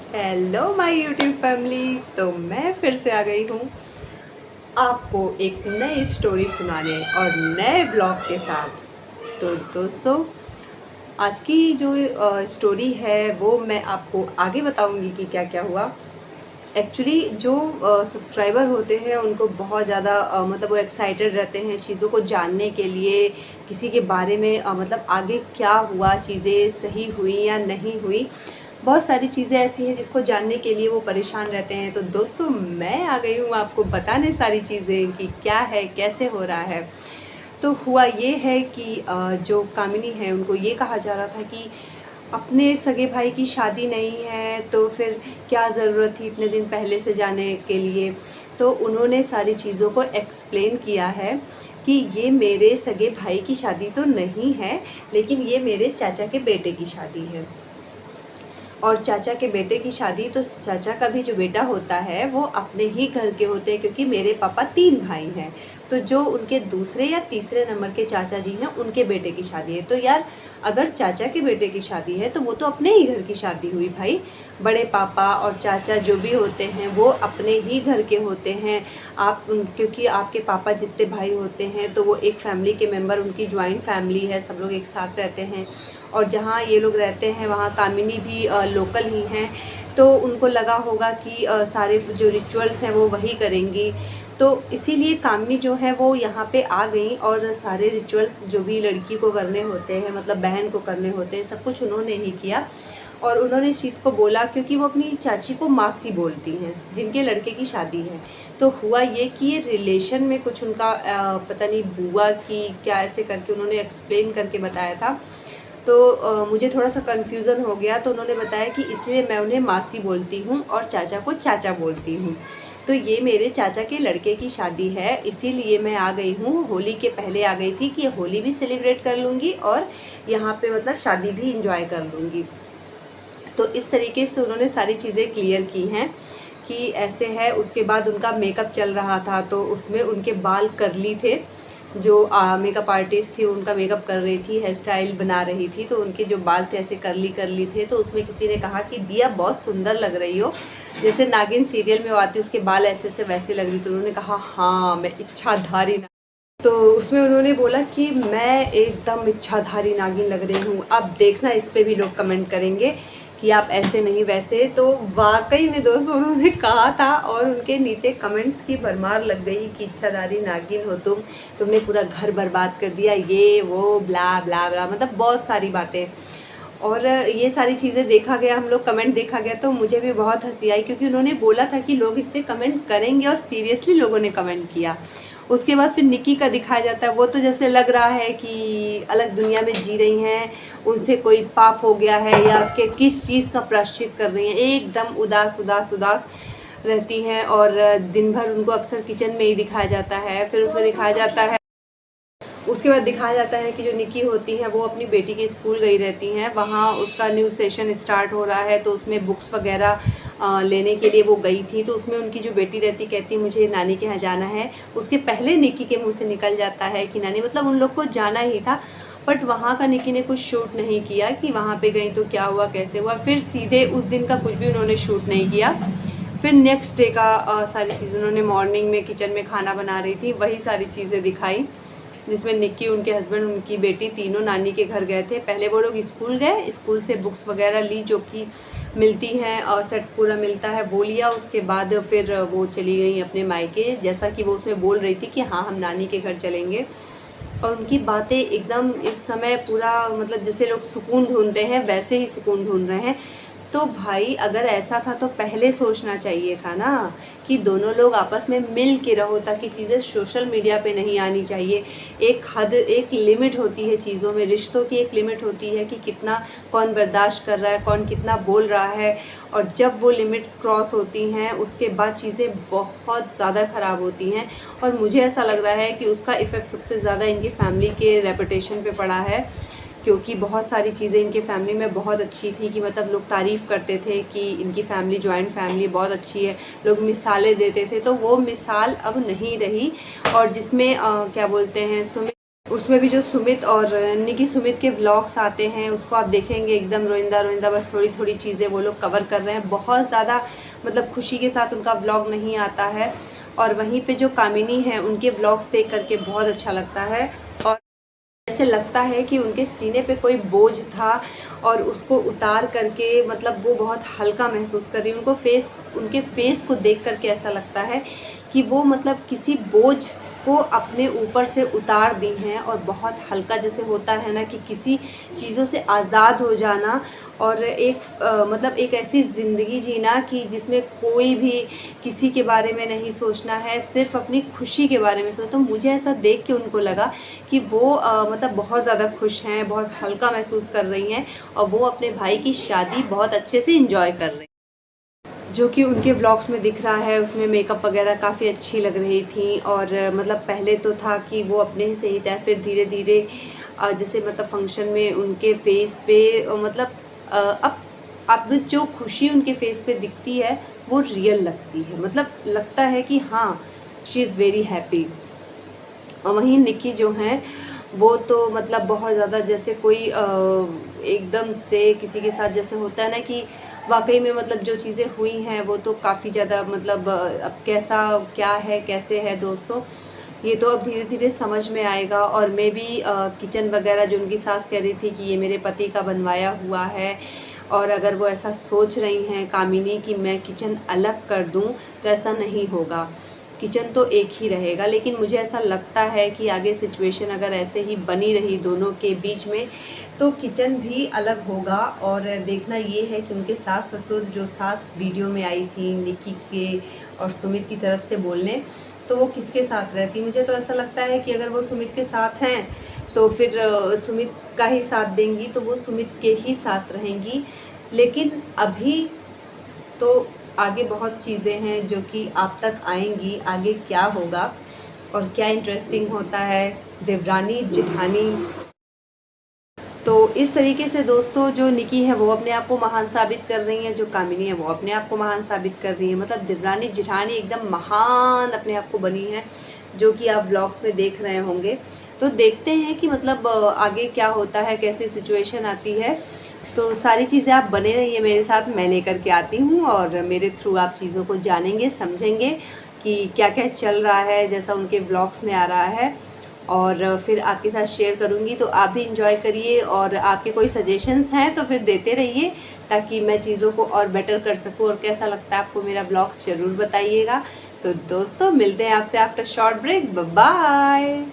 Hello my YouTube family. तो मैं फिर से आ गई हूँ आपको एक नई स्टोरी सुनाने और नए ब्लॉग के साथ। तो दोस्तों, आज की जो स्टोरी है वो मैं आपको आगे बताऊंगी कि क्या क्या हुआ। एक्चुअली जो सब्सक्राइबर होते हैं उनको बहुत ज़्यादा मतलब वो एक्साइटेड रहते हैं चीज़ों को जानने के लिए, किसी के बारे में मतलब आगे क्या हुआ, चीज़ें सही हुई या नहीं हुई। बहुत सारी चीज़ें ऐसी हैं जिसको जानने के लिए वो परेशान रहते हैं। तो दोस्तों, मैं आ गई हूँ आपको बताने सारी चीज़ें कि क्या है, कैसे हो रहा है। तो हुआ ये है कि जो कामिनी है उनको ये कहा जा रहा था कि अपने सगे भाई की शादी नहीं है तो फिर क्या ज़रूरत थी इतने दिन पहले से जाने के लिए। तो उन्होंने सारी चीज़ों को एक्सप्लेन किया है कि ये मेरे सगे भाई की शादी तो नहीं है, लेकिन ये मेरे चाचा के बेटे की शादी है। और चाचा के बेटे की शादी, तो चाचा का भी जो बेटा होता है वो अपने ही घर के होते हैं, क्योंकि मेरे पापा 3 भाई हैं। तो जो उनके दूसरे या तीसरे नंबर के चाचा जी हैं उनके बेटे की शादी है। तो यार, अगर चाचा के बेटे की शादी है तो वो तो अपने ही घर की शादी हुई भाई। बड़े पापा और चाचा जो भी होते हैं वो अपने ही घर के होते हैं। क्योंकि आपके पापा जितने भाई होते हैं तो वो एक फैमिली के मेंबर, उनकी ज्वाइंट फैमिली है, सब लोग एक साथ रहते हैं। और जहाँ ये लोग रहते हैं वहाँ कामिनी भी लोकल ही हैं। तो उनको लगा होगा कि सारे जो रिचुअल्स हैं वो वही करेंगी। तो इसीलिए कामिनी जो है वो यहाँ पे आ गई और सारे रिचुअल्स जो भी लड़की को करने होते हैं, मतलब बहन को करने होते हैं, सब कुछ उन्होंने ही किया। और उन्होंने इस चीज़ को बोला क्योंकि वो अपनी चाची को मासी बोलती हैं जिनके लड़के की शादी है। तो हुआ ये कि ये रिलेशन में कुछ उनका पता नहीं बुआ की क्या, ऐसे करके उन्होंने एक्सप्लेन करके बताया था। तो मुझे थोड़ा सा कन्फ्यूज़न हो गया। तो उन्होंने बताया कि इसलिए मैं उन्हें मासी बोलती हूँ और चाचा को चाचा बोलती हूँ। तो ये मेरे चाचा के लड़के की शादी है, इसीलिए मैं आ गई हूँ। होली के पहले आ गई थी कि होली भी सेलिब्रेट कर लूँगी और यहाँ पे मतलब शादी भी इंजॉय कर लूँगी। तो इस तरीके से उन्होंने सारी चीज़ें क्लियर की हैं कि ऐसे है। उसके बाद उनका मेकअप चल रहा था तो उसमें उनके बाल करली थे। जो मेकअप आर्टिस्ट थी उनका मेकअप कर रही थी, हेयर स्टाइल बना रही थी, तो उनके जो बाल थे ऐसे करली करली थे। तो उसमें किसी ने कहा कि दिया बहुत सुंदर लग रही हो, जैसे नागिन सीरियल में वो आती उसके बाल ऐसे से वैसे लग रही। तो उन्होंने कहा हाँ मैं इच्छाधारी। तो उसमें उन्होंने बोला कि मैं एकदम इच्छाधारी नागिन लग रही हूँ। अब देखना इस पे भी लोग कमेंट करेंगे कि आप ऐसे नहीं वैसे। तो वाकई में दोस्तों उन्होंने कहा था और उनके नीचे कमेंट्स की भरमार लग गई कि इच्छाधारी नागिन हो तुम, तुमने पूरा घर बर्बाद कर दिया, ये वो ब्ला ब्ला ब्ला, मतलब बहुत सारी बातें। और ये सारी चीज़ें देखा गया, हम लोग कमेंट देखा गया तो मुझे भी बहुत हंसी आई, क्योंकि उन्होंने बोला था कि लोग इस पर कमेंट करेंगे और सीरियसली लोगों ने कमेंट किया। उसके बाद फिर निक्की का दिखाया जाता है, वो तो जैसे लग रहा है कि अलग दुनिया में जी रही हैं, उनसे कोई पाप हो गया है या कि किस चीज़ का प्रायश्चित कर रही हैं। एकदम उदास उदास उदास रहती हैं और दिन भर उनको अक्सर किचन में ही दिखाया जाता है। फिर उसमें दिखाया जाता है, उसके बाद दिखाया जाता है कि जो निक्की होती है वो अपनी बेटी के स्कूल गई रहती हैं, वहाँ उसका न्यू सेशन स्टार्ट हो रहा है। तो उसमें बुक्स वगैरह लेने के लिए वो गई थी। तो उसमें उनकी जो बेटी रहती कहती मुझे नानी के यहाँ जाना है। उसके पहले निक्की के मुंह से निकल जाता है कि नानी, मतलब उन लोग को जाना ही था, बट वहाँ का निक्की ने कुछ शूट नहीं किया कि वहाँ पे गई तो क्या हुआ कैसे हुआ। फिर सीधे उस दिन का कुछ भी उन्होंने शूट नहीं किया। फिर नेक्स्ट डे का सारी चीज़ उन्होंने मॉर्निंग में किचन में खाना बना रही थी वही सारी चीज़ें दिखाई, जिसमें निक्की, उनके हस्बैंड, उनकी बेटी तीनों नानी के घर गए थे। पहले वो लोग स्कूल गए, स्कूल से बुक्स वगैरह ली जो कि मिलती हैं और सेट पूरा मिलता है वो लिया। उसके बाद फिर वो चली गई अपने मायके, जैसा कि वो उसमें बोल रही थी कि हाँ हम नानी के घर चलेंगे। और उनकी बातें एकदम इस समय पूरा मतलब जैसे लोग सुकून ढूंढते हैं वैसे ही सुकून ढूंढ रहे हैं। तो भाई अगर ऐसा था तो पहले सोचना चाहिए था ना कि दोनों लोग आपस में मिल के रहो, ताकि चीज़ें सोशल मीडिया पे नहीं आनी चाहिए। एक हद, एक लिमिट होती है चीज़ों में, रिश्तों की एक लिमिट होती है कि कितना कौन बर्दाश्त कर रहा है, कौन कितना बोल रहा है। और जब वो लिमिट्स क्रॉस होती हैं उसके बाद चीज़ें बहुत ज़्यादा ख़राब होती हैं। और मुझे ऐसा लग रहा है कि उसका इफ़ेक्ट सबसे ज़्यादा इनकी फैमिली के रेपुटेशन पे पड़ा है, क्योंकि बहुत सारी चीज़ें इनके फैमिली में बहुत अच्छी थी कि मतलब लोग तारीफ़ करते थे कि इनकी फैमिली, जॉइंट फैमिली बहुत अच्छी है, लोग मिसालें देते थे। तो वो मिसाल अब नहीं रही। और जिसमें क्या बोलते हैं, सुमित उसमें भी जो सुमित और निकी सुमित के व्लॉग्स आते हैं उसको आप देखेंगे, एकदम रोइंदा रोइंदा, बस थोड़ी थोड़ी चीज़ें वो लोग कवर कर रहे हैं, बहुत ज़्यादा मतलब खुशी के साथ उनका व्लॉग नहीं आता है। और वहीं पे जो कामिनी है उनके व्लॉग्स देख करके बहुत अच्छा लगता है, और ऐसे लगता है कि उनके सीने पे कोई बोझ था और उसको उतार करके मतलब वो बहुत हल्का महसूस कर रही है। उनके फेस को देख करके ऐसा लगता है कि वो मतलब किसी बोझ को अपने ऊपर से उतार दी हैं, और बहुत हल्का, जैसे होता है ना कि किसी चीज़ों से आज़ाद हो जाना, और एक मतलब एक ऐसी ज़िंदगी जीना कि जिसमें कोई भी किसी के बारे में नहीं सोचना है, सिर्फ अपनी खुशी के बारे में सोचना। तो मुझे ऐसा देख के उनको लगा कि वो मतलब बहुत ज़्यादा खुश हैं, बहुत हल्का महसूस कर रही हैं, और वो अपने भाई की शादी बहुत अच्छे से एंजॉय कर रही हैं, जो कि उनके ब्लॉग्स में दिख रहा है। उसमें मेकअप वगैरह काफ़ी अच्छी लग रही थी, और मतलब पहले तो था कि वो अपने से ही था, फिर धीरे धीरे जैसे मतलब फंक्शन में उनके फेस पे मतलब अब जो खुशी उनके फेस पे दिखती है वो रियल लगती है, मतलब लगता है कि हाँ, शी इज़ वेरी हैप्पी। और वहीं निकी जो हैं वो तो मतलब बहुत ज़्यादा, जैसे कोई एकदम से किसी के साथ जैसे होता है ना कि वाकई में मतलब जो चीज़ें हुई हैं वो तो काफ़ी ज़्यादा मतलब अब कैसा क्या है कैसे है दोस्तों, ये तो अब धीरे धीरे समझ में आएगा। और मैं भी किचन वगैरह जो उनकी सास कह रही थी कि ये मेरे पति का बनवाया हुआ है, और अगर वो ऐसा सोच रही हैं कामिनी कि मैं किचन अलग कर दूं, तो ऐसा नहीं होगा, किचन तो एक ही रहेगा। लेकिन मुझे ऐसा लगता है कि आगे सिचुएशन अगर ऐसे ही बनी रही दोनों के बीच में, तो किचन भी अलग होगा। और देखना ये है कि उनके सास ससुर, जो सास वीडियो में आई थी निकी के और सुमित की तरफ से बोलने, तो वो किसके साथ रहती। मुझे तो ऐसा लगता है कि अगर वो सुमित के साथ हैं तो फिर सुमित का ही साथ देंगी, तो वो सुमित के ही साथ रहेंगी। लेकिन अभी तो आगे बहुत चीज़ें हैं जो कि आप तक आएंगी, आगे क्या होगा और क्या इंटरेस्टिंग होता है देवरानी जेठानी। तो इस तरीके से दोस्तों, जो निकी है वो अपने आप को महान साबित कर रही है, जो कामिनी है वो अपने आप को महान साबित कर रही है, मतलब देवरानी जेठानी एकदम महान अपने आप को बनी है, जो कि आप ब्लॉग्स में देख रहे होंगे। तो देखते हैं कि मतलब आगे क्या होता है, कैसी सिचुएशन आती है। तो सारी चीज़ें आप बने रहिए मेरे साथ, मैं लेकर के आती हूँ, और मेरे थ्रू आप चीज़ों को जानेंगे, समझेंगे कि क्या क्या चल रहा है, जैसा उनके ब्लॉग्स में आ रहा है, और फिर आपके साथ शेयर करूँगी। तो आप भी इंजॉय करिए, और आपके कोई सजेशंस हैं तो फिर देते रहिए, ताकि मैं चीज़ों को और बेटर कर सकूँ। और कैसा लगता है आपको मेरा ब्लॉग्स ज़रूर बताइएगा। तो दोस्तों, मिलते हैं आपसे after short break. Bye bye.